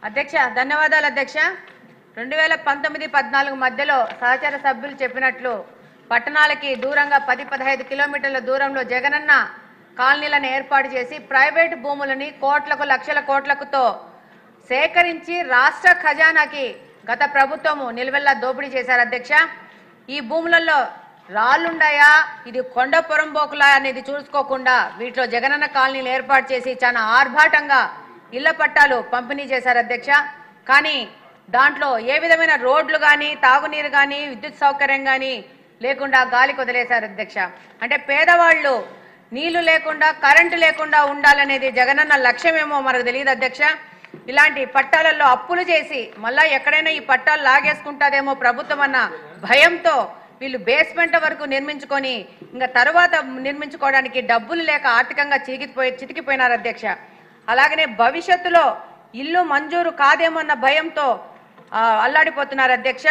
అధ్యక్ష ధన్యవాదాలు అధ్యక్ష 2019-14 మధ్యలో సహచర సభ్యులు చెప్పినట్లు పట్టణాలకి దూరంగా 10-15 కిలోమీటర్ల దూరంలో జగనన్న కాలనీలను ఏర్పాటు చేసి ప్రైవేట్ భూములని కోట్లకు లక్షల కోట్లకుతో సేకరించి రాష్ట్ర ఖజానాకి గత ప్రభుత్వము నిల్వెల్లా దోపిడీ చేశారు అధ్యక్ష। ఈ భూములలో రాళ్ళుండాయా ఇది కొండ పొరంబోకులా అనేది చూసుకోకుండా వీటిలో జగనన్న కాలనీలు ఏర్పాటు చేసి చాలా ఆర్భాటంగా ఇళ్ల పట్టాలు పంపిణీ చేశారు అధ్యక్ష। కానీ దాంట్లో ఏ విధమైన రోడ్లు గాని తాగునీరు గాని విద్యుత్ సౌకర్యం గాని లేకుండా గాలికి వదిలేశారు అధ్యక్ష। అంటే పేదవాళ్ళు నీళ్లు లేకుండా కరెంటు లేకుండా ఉండాలనేది జగనన్న లక్ష్యమేమో మనకు తెలియదు అధ్యక్ష। ఇలాంటి పట్టాలలో అప్పులు చేసి మళ్ళా ఎక్కడైనా ఈ పట్టాలు లాగేసుకుంటాదేమో ప్రభుత్వం అన్న భయంతో వీళ్ళు బేస్మెంట్ వరకు నిర్మించుకొని ఇంకా తర్వాత నిర్మించుకోవడానికి డబ్బులు లేక ఆర్థికంగా చితికిపోయినారు అధ్యక్ష। అలాగనే భవిష్యత్తులో ఇల్లు మంజూరు కాదేమన్న భయంతో అల్లాడిపోతున్నారు అధ్యక్ష।